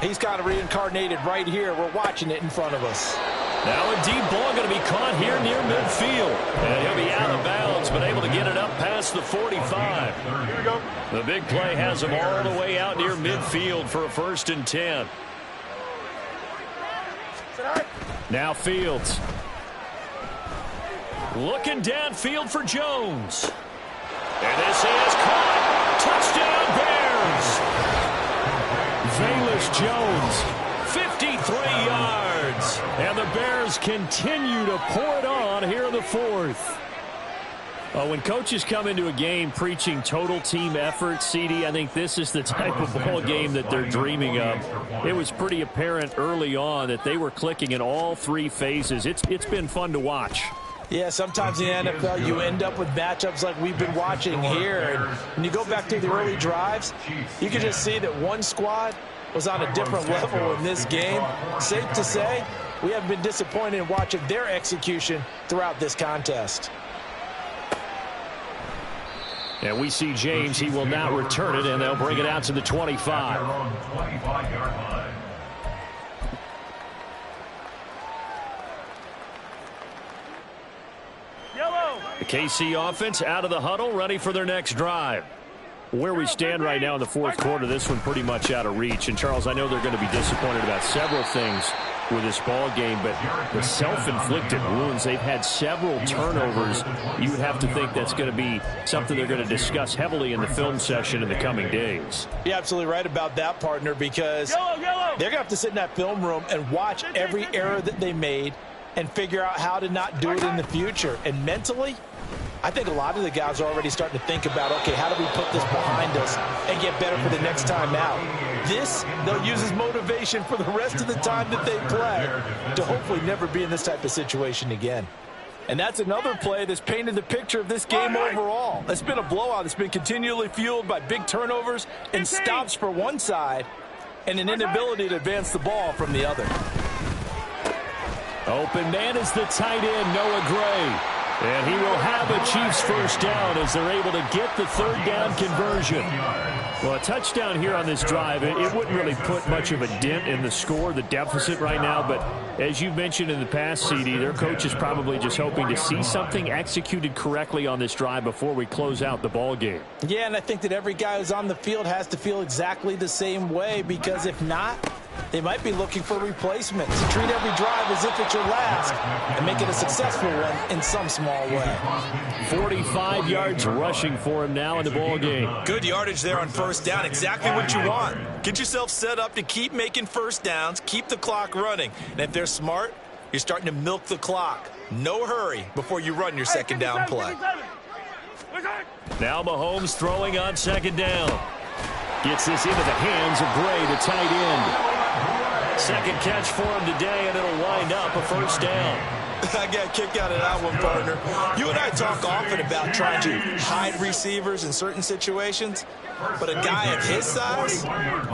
He's kind of reincarnated right here. We're watching it in front of us. Now a deep ball going to be caught here near midfield. And he'll be out of bounds, but able to get it up past the 45. Here we go. The big play has him all the way out near midfield for a 1st and 10. Now Fields. Looking downfield for Jones. And this is caught. Touchdown Bears. Velus Jones, 53 yards. And the Bears continue to pour it on here in the 4th. When coaches come into a game preaching total team effort, CD, I think this is the type of ball game that they're dreaming of. It was pretty apparent early on that they were clicking in all 3 phases. It's been fun to watch. Yeah, sometimes in the NFL you end up with matchups like we've been watching here. And when you go back to the early drives, you can just see that one squad was on a different level in this game. Safe to say, we haven't been disappointed in watching their execution throughout this contest. And we see James. He will not return it, and they'll bring it out to the 25. Yellow. The KC offense out of the huddle, ready for their next drive. Where we stand right now in the 4th quarter, this one pretty much out of reach. And, Charles, I know they're going to be disappointed about several things with this ball game, but the self-inflicted wounds, they've had several turnovers. You would have to think that's going to be something they're going to discuss heavily in the film session in the coming days. You're absolutely right about that, partner, because they're going to have to sit in that film room and watch every error that they made and figure out how to not do it in the future. And mentally, I think a lot of the guys are already starting to think about, okay, how do we put this behind us and get better for the next time out? This, they'll use as motivation for the rest of the time that they play to hopefully never be in this type of situation again. And that's another play that's painted the picture of this game overall. It's been a blowout. It's been continually fueled by big turnovers and stops for one side and an inability to advance the ball from the other. Open man is the tight end, Noah Gray. And he will have a Chiefs first down as they're able to get the third down conversion. Well, a touchdown here on this drive, it wouldn't really put much of a dent in the score, the deficit right now. But as you mentioned in the past, CD, their coach is probably just hoping to see something executed correctly on this drive before we close out the ball game. Yeah, and I think that every guy who's on the field has to feel exactly the same way, because if not, they might be looking for replacements. Treat every drive as if it's your last and make it a successful one in some small way. 45 yards rushing for him now in the ball game. Good yardage there on first down. Exactly what you want. Get yourself set up to keep making first downs, keep the clock running. And if they're smart, you're starting to milk the clock. No hurry before you run your second down play. Now Mahomes throwing on second down. Gets this into the hands of Gray, the tight end. Second catch for him today, and it'll wind up a first down. I got a kick out of that one, partner. You and I talk often about trying to hide receivers in certain situations, but a guy of his size,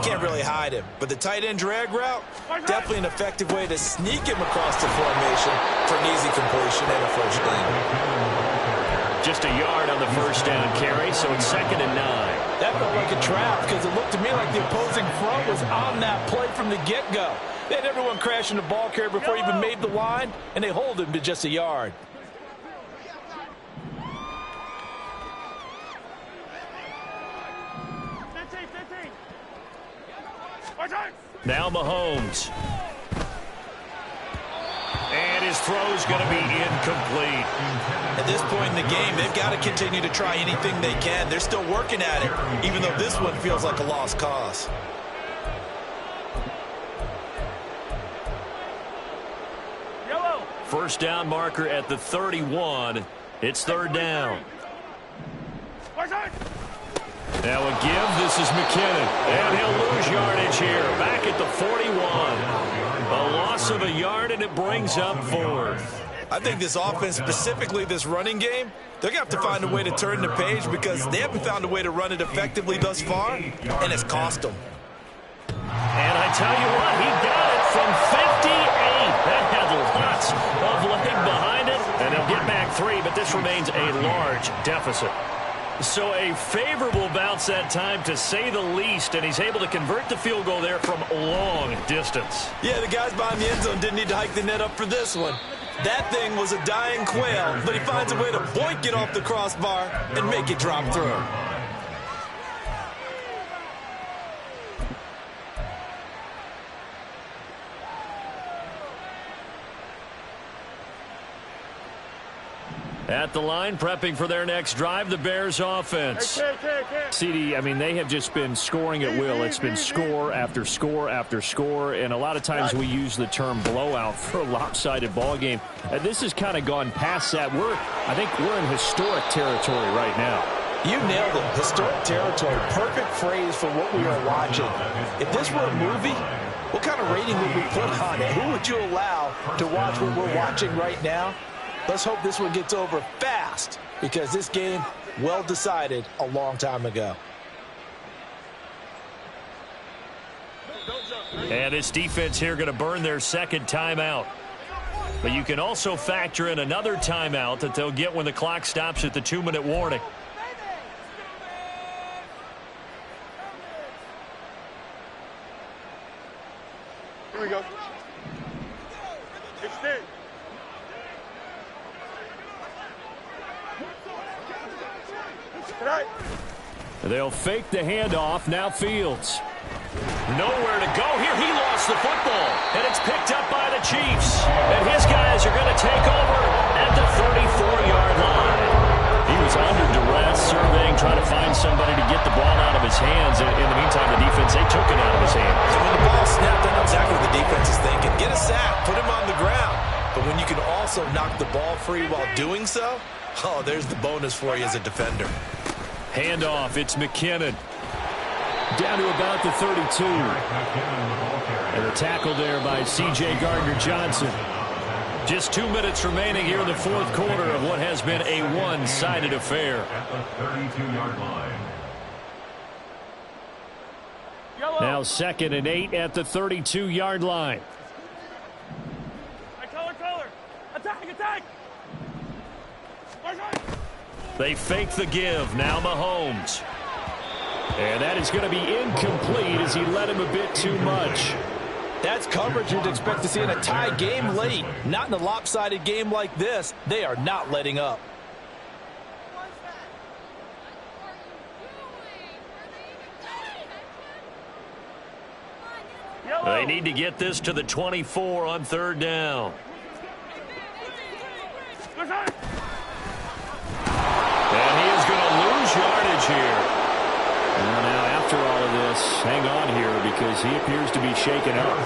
can't really hide him. But the tight end drag route, definitely an effective way to sneak him across the formation for an easy completion and a first down. Just a yard on the first down carry, so it's 2nd and 9. That felt like a trap, because it looked to me like the opposing front was on that play from the get-go. They had everyone crashing the ball carrier before he even made the line, and they hold him to just a yard. Now Mahomes. And his throw's going to be incomplete. At this point in the game, they've got to continue to try anything they can. They're still working at it, even though this one feels like a lost cause. First down marker at the 31. It's third down. Now a give. This is McKinnon. And he'll lose yardage here. Back at the 41. A loss of a yard, and it brings up 4th. I think this offense, specifically this running game, they're going to have to find a way to turn the page, because they haven't found a way to run it effectively thus far, and it's cost them. And I tell you what, he got it from 58. That had lots of leg behind it, and they'll get back 3, but this remains a large deficit. So a favorable bounce that time, to say the least, and he's able to convert the field goal there from long distance. Yeah, the guys behind the end zone didn't need to hike the net up for this one. That thing was a dying quail, but he finds a way to boink it off the crossbar and make it drop through. At the line, prepping for their next drive, the Bears offense. CD, I mean, they have just been scoring at will. It's been score after score after score, and a lot of times we use the term blowout for a lopsided ball game. This has kind of gone past that. I think we're in historic territory right now. You nailed it. Historic territory. Perfect phrase for what we are watching. If this were a movie, what kind of rating would we put on it? Who would you allow to watch what we're watching right now? Let's hope this one gets over fast, because this game, well decided a long time ago. And this defense here going to burn their second timeout. But you can also factor in another timeout that they'll get when the clock stops at the 2-minute warning. Here we go. Extend. They'll fake the handoff. Now Fields. Nowhere to go here. He lost the football, and it's picked up by the Chiefs. And his guys are going to take over at the 34-yard line. He was under duress, surveying, trying to find somebody to get the ball out of his hands. In the meantime, the defense, they took it out of his hands. And when the ball snapped, I know exactly what the defense is thinking. Get a sack, put him on the ground. But when you can also knock the ball free while doing so, Oh, there's the bonus for you as a defender. Handoff, it's McKinnon. Down to about the 32. And a tackle there by C.J. Gardner-Johnson. Just 2 minutes remaining here in the fourth quarter of what has been a one-sided affair. At the 32-yard line. Now 2nd and 8 at the 32-yard line. Color. Attack. They fake the give. Now Mahomes. And that is going to be incomplete as he led him a bit too much. That's coverage you'd expect to see in a tie game late. Not in a lopsided game like this. They are not letting up. They need to get this to the 24 on 3rd down. And he is going to lose yardage here. Well, now, after all of this, hang on here because he appears to be shaken up.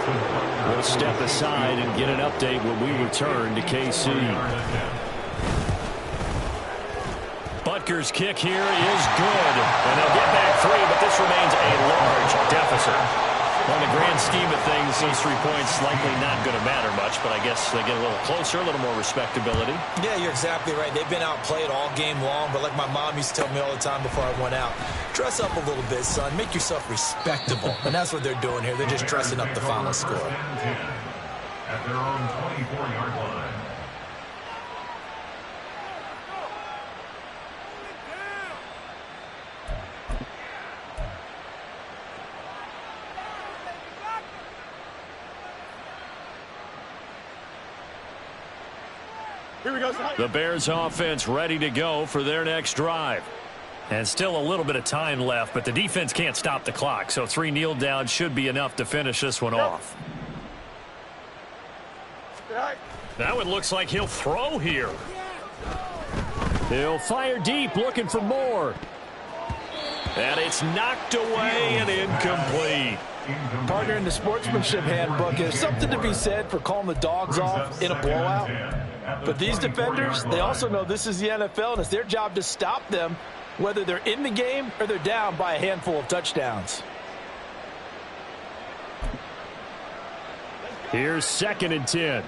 We'll step aside and get an update when we return to KC. Butker's kick here is good. And they'll get back 3, but this remains a large deficit. On the grand scheme of things, those 3 points likely not going to matter much, but I guess they get a little closer, a little more respectability. Yeah, you're exactly right. They've been outplayed all game long, but like my mom used to tell me all the time before I went out, dress up a little bit, son. Make yourself respectable. And that's what they're doing here. They're just dressing up the final score. At their own 24-yard line. The Bears offense ready to go for their next drive. And still a little bit of time left, but the defense can't stop the clock, so 3 kneel downs should be enough to finish this one off. Now it looks like he'll throw here. He'll fire deep, looking for more. And it's knocked away and incomplete. Partner, in the sportsmanship handbook, there's something to be said for calling the dogs off in a blowout. But these defenders, they also know this is the NFL, and it's their job to stop them, whether they're in the game or they're down by a handful of touchdowns. Here's 2nd and 10.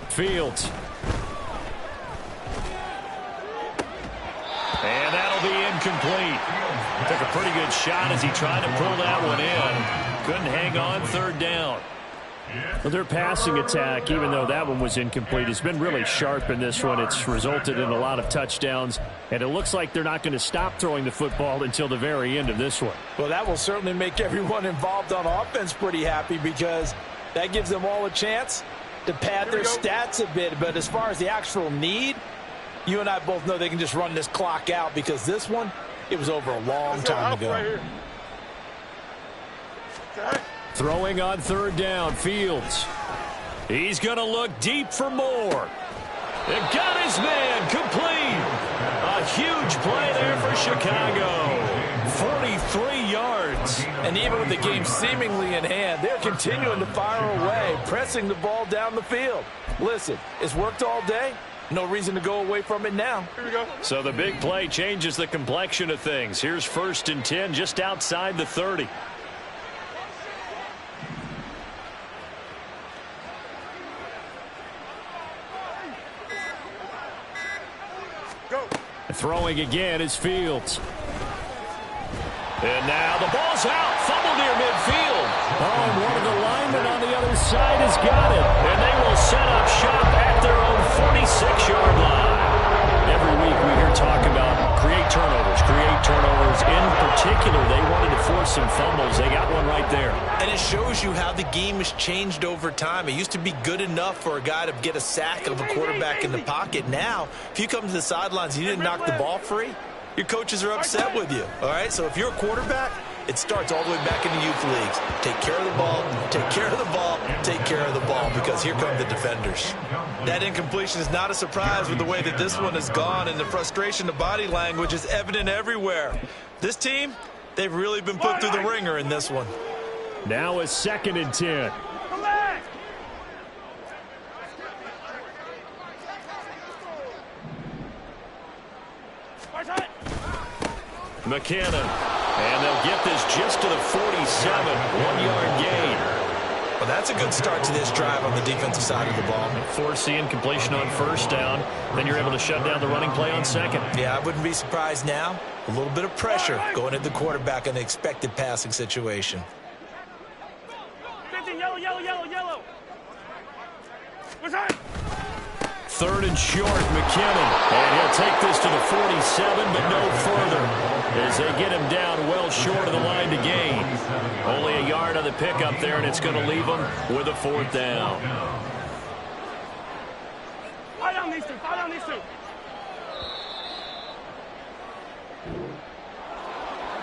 Fields. And that'll be incomplete. Took a pretty good shot as he tried to pull that one in. Couldn't hang on 3rd down. Well, their passing attack, even though that one was incomplete, has been really sharp in this one. It's resulted in a lot of touchdowns, and it looks like they're not going to stop throwing the football until the very end of this one. Well, that will certainly make everyone involved on offense pretty happy because that gives them all a chance to pad their stats a bit. But as far as the actual need, you and I both know they can just run this clock out because this one, it was over a long time ago. Throwing on 3rd down, Fields. He's going to look deep for more. And got his man complete. A huge play there for Chicago. 43 yards. And even with the game seemingly in hand, they're continuing to fire away, pressing the ball down the field. Listen, it's worked all day. No reason to go away from it now. Here we go. So the big play changes the complexion of things. Here's 1st and 10 just outside the 30. Go. Throwing again is Fields. And now the ball's out. Fumble near midfield. Oh, and one of the linemen on the other side has got it. And they will set up shop at their own 46-yard line. Every week we hear talk about create turnovers. In particular, they wanted to force some fumbles. They got one right there. And it shows you how the game has changed over time. It used to be good enough for a guy to get a sack of a quarterback in the pocket. Now, if you come to the sidelines and you didn't knock the ball free, your coaches are upset with you. All right, so if you're a quarterback, it starts all the way back in the youth leagues. Take care of the ball, take care of the ball, take care of the ball, because here come the defenders. That incompletion is not a surprise with the way that this one has gone, and the frustration, the body language is evident everywhere. This team, they've really been put through the ringer in this one. Now a 2nd and 10. Come back. McKinnon. And they'll get this just to the 47. 1-yard gain. Well, that's a good start to this drive on the defensive side of the ball. Forcing incompletion on 1st down. Then you're able to shut down the running play on 2nd. Yeah, I wouldn't be surprised now. A little bit of pressure going at the quarterback in the expected passing situation. 15, yellow, yellow, yellow, yellow. Return. 3rd and short, McKinnon. And he'll take this to the 47, but no further, as they get him down well short of the line to gain. Only a yard on the pickup there, and it's going to leave him with a 4th down. Fall down these two. Fall down these two.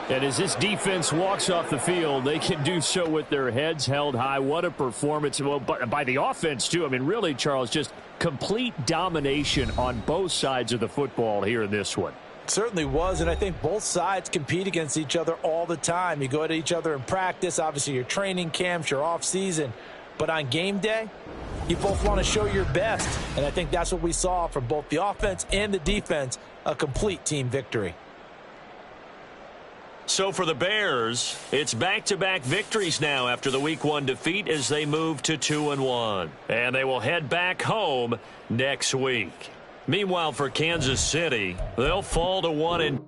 And as this defense walks off the field, they can do so with their heads held high. What a performance. Well, by the offense, too. I mean, really, Charles, just complete domination on both sides of the football here in this one. Certainly was, and I think both sides compete against each other all the time. You go at each other in practice, obviously your training camps, your off-season. But on game day, you both want to show your best. And I think that's what we saw from both the offense and the defense, a complete team victory. So for the Bears, it's back-to-back victories now after the Week 1 defeat as they move to 2-1. And they will head back home next week. Meanwhile, for Kansas City, they'll fall to 1-2.